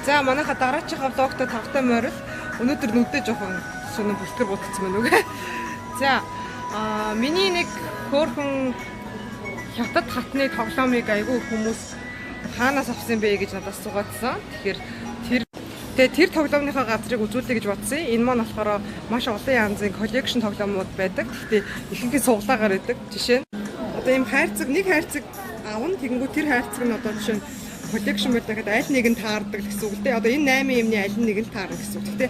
За манайха дараачихаа влогтой тавтай морил. Өнөөдөр нүдээ жоохон сонир бүлтгэр бодсон байна үгүй. За миний нэг хөөрхөн хятад хатны тоглоомыг айгүй хүмүүс хаанаас авсан бэ гэж надаас суугаадсан. Тэгэхээр тэр тоглоомныхаа газрыг үзүүлэе гэж бодсон. Энэ маань болохоор маш олон янзын коллекшн тоглоомууд байдаг. Гэхдээ ихэнх нь суглаагаар байдаг. Жишээ нь одоо ийм нэг хайрцаг аавн тэгэнгүүт тэр хайрцаг нь одоо жишээ нь коллекшн байдаг. Аль нэг нь таардаг гэсэн үг л дээ. Одоо энэ 8 юмны аль нэг нь таарна гэсэн үг. Гэхдээ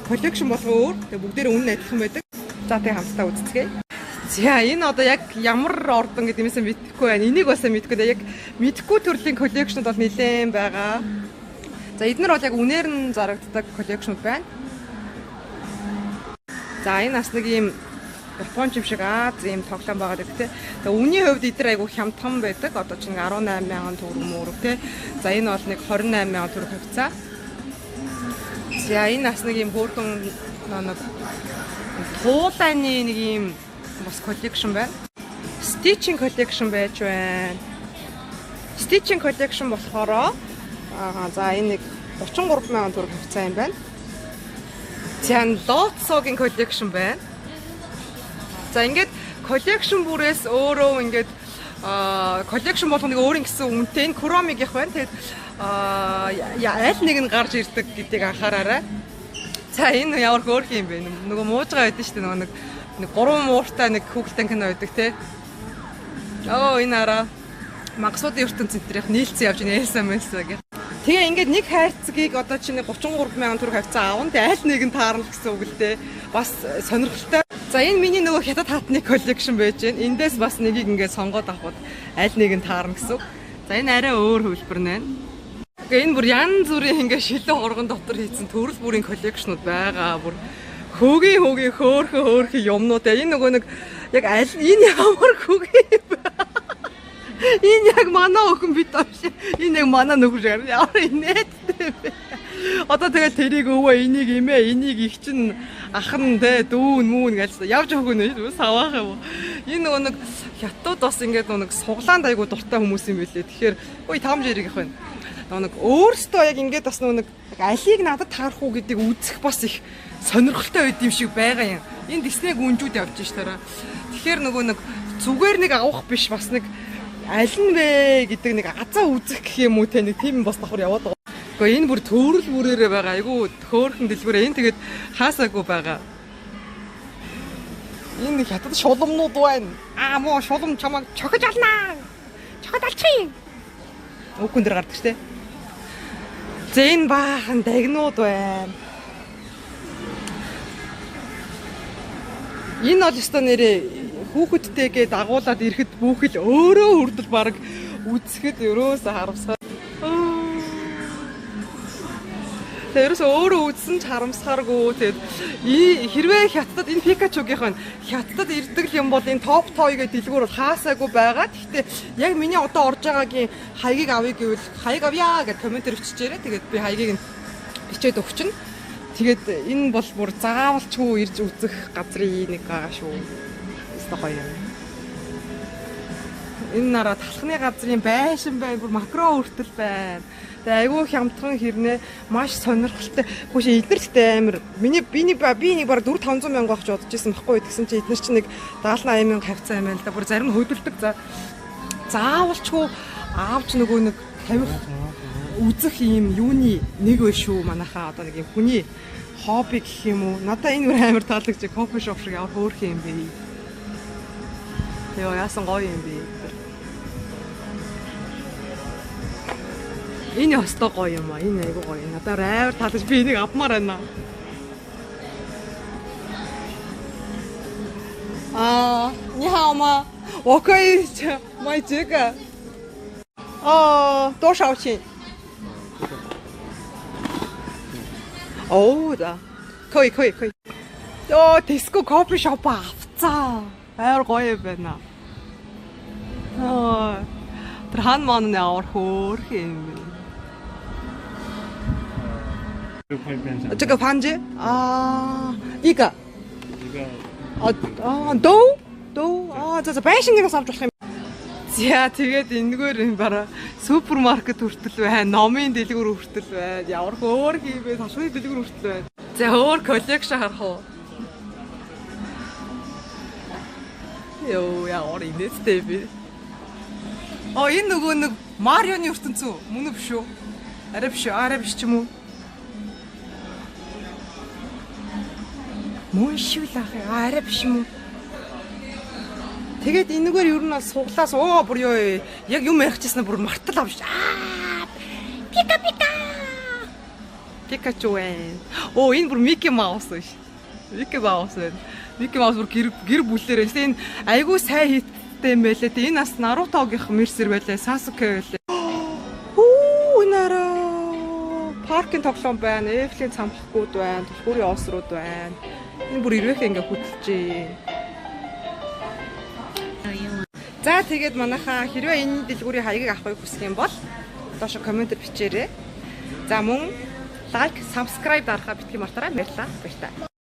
коллекшн болгоо өөр. Тэгээ бүгдээр үнэн адилхан байдаг. За тэгээ хамтдаа үзцгээе. За энэ одоо яг ямар ордон гэдэг юмсаа мэдэхгүй байна. Энийг басаа мэдэхгүй. Яг мэдэхгүй төрлийн коллекшнуд бол нэлээд байгаа. За эдгээр бол яг үнээр нь зарагддаг коллекшнуд байна. За энэ бас нэг юм Япон юм шиг ийм тоглоом байгаа гэдэг тийм. Тэгээ үнийн хувьд эдгээр айгу хямдхан байдаг. Одоо чинь 18,000 төгрөг мөрөг тийм. За энэ бол нэг 28,000 төгрөг хавцаа. За энэ бас нэг юм хөөрхөн нэг туулайны нэг юм бас коллекшн байна. Stitching collection байж байна. Stitching collection болохоор за энэ нэг 33,000 төгрөг хавцаа юм байна. За Lotso-гийн collection байна. За ингээд collection бүрээс өөрөө ингээд collection болгоныг өөр ингэсэн үнэтэй энэ Chrome-ыг явах байна. Тэгээд аль нэг нь гарч ирдэг гэдгийг анхаараарай. За энэ ямар хөөрх юм бэ? Нөгөө муужгаа байдсан шүү дээ. Нэг гурван мууртай нэг хүүхэлдэйн кино байдаг те. Энэ араа магасуудын ертөнц центрийнх нийлцэн явж байна SMS гэх. Тэгээ ингээд нэг хайрцгийг одоо чинь 33,000 төгрөг хавцаа аавн. Тэгээ аль нэг нь таарна гэсэн үг л дээ. Бас сонирхолтой. За энэ миний нөгөө хятад хатны коллекшн байж байна. Эндээс бас нэгийг ингээд сонгоод авахд аль нэг нь таарна гэсэн үг. За энэ арай өөр хөлбөр нэ. Тэгээ энэ бүр янз бүрийн ингээд шилэн оргон дотор хийсэн төрөл бүрийн коллекшнуд байгаа. Бүр хөөрхөн юмнууд. Энэ нөгөө нэг яг аль энэ ямар хөгийн юм бэ? Энэ яг манай охин бит авш. Энэ яг манай нөхөр ямар инээдтэй бэ? Одоо тэгээд тэрийг өвөө энийг имээ, энийг их чин ахын тэ дүүн мүүн гэж явж өгнө шүү саваах юм. Энэ нөгөө нэг хятад бас ингээд нэг суглаанд айгу дуртай хүмүүс юм билээ. Тэгэхээр ой таамж яриг их байна. Нэг өөртөө яг ингээд бас нэг алийг надад таарах уу гэдгийг үзэх бас их сонирхолтой байд юм шиг байгаа юм. Энэ Disney-г үнжүүд явж штараа. Тэгэхээр нөгөө нэг зүгээр нэг авах биш бас нэг аль нь вэ гэдэг нэг азаа үзэх гэх юм уу те нэг тийм бас давхар яваад байгаа. Гэхдээ энэ бүр төрөл бүрээрээ байгаа. Айгу хөөрхөн дэлгүүрээ энэ тэгээд хаасаагүй байгаа. Энэ хятад шулмнууд байна. Муу шулм чамайг чохиж алнаа. Чохиж алчих. Үгүй дээр гардаг штэ. За энэ баахан дагнууд байна. Энэ бол өстой нэрээ хүүхэдтэйгээ дагуулад ирэхэд бүхэл өөрөө хүрдэл баг үзэхэд ерөөсө харамсаа. Тэрээс өөрөө үзсэн ч харамсахааргүй. Тэгээд хэрвээ хятадд энэ Пикачугийнх нь хятадд ирдэг юм бол энэ топ тойгээ дэлгүүр бол хаасаагүй байгаа. Гэхдээ яг миний одоо орж байгаагийн хаягийг авъя гэвэл хаяг авъя гэж комментээр өччихээрээ. Тэгээд би хаягийг нь бичээд өгчнө. Тэгээд энэ бол бүр заавалчгүй ирж үзэх газрын нэг байгаа шүү. Гоё юм. Энэ нараа талхны газрын байшин байна. Бүр макро хүртэл байна. Тэгээ айгүй хямдхан хэрнээ маш сонирхолтой. Хөөш эднэртэй амир. Би нэг баг 400-500 мянга авч бодож байсан байхгүй гэсэн чи эднэр чи нэг 70-80 мянга хавцаа юм байна л да. Бүр зарим нь хөдөлдөг. Заавалчгүй аавч нөгөө нэг тавих үзэх юм юуны нэг вэ шүү манайхаа одоо нэг юм хүний хобби гэх юм уу. Надаа энэ бүр амир таалагдчих. Кофе шоп шиг ямар хөөрх юм бэ? Яа яасан гоё юм бэ? Энэ өстой гоё юм аа. Энэ айгу гоё. Надад амар таалагдж би энийг авмаар байна. Ни хао ма? 我可以买这个。多少钱？да. 可以。Disco coffee shop авцаа. Амар гоё байна. Тэр хан маань ямар хөөрх юм бэ? 这个盘子一个都за байшингаас авч болох юм. За тэгээд энэгээр энэ бараа супермаркет хүртэл байна. Номын дэлгүүр хүртэл байна. Ямар хөөр хийвэ ташны дэлгүүр хүртэл байна. За өөр коллекшн харах уу? Йоо ямар инээдтэй би. Энэ нөгөө нэг Марионы ертөнцөө мөн үү биш үү? Арай биш ч юм уу? Мөн шүү л ах арай биш юм уу? Тэгээд энэгээр ер нь бол суглаас бүр ёо яг юм ярихчихсан бүр мартал авч. Пикачу вэ. Энэ бүр Мики Маус биш. Мики Маус байна. Мики Маус бүр гэр бүлээр энэ айгүй сайн хийттэй юм байлээ. Энэ бас Нарутогийнх мерсер байлаа. Сасуке байлаа. Нара паркын тоглоом байна. Эвлийн цамхгууд байна. Түлхүүрийн оосрууд байна. Энэ бүр ирвэх ингээ хөдөлжээ. За тэгээд манайхаа хэрвээ энэ дэлгүүрийн хаягийг авахыг хүсэх юм бол доош комментээр бичээрэй. За мөн лайк, subscribe дарахаа битгий мартаарай. Баярлалаа.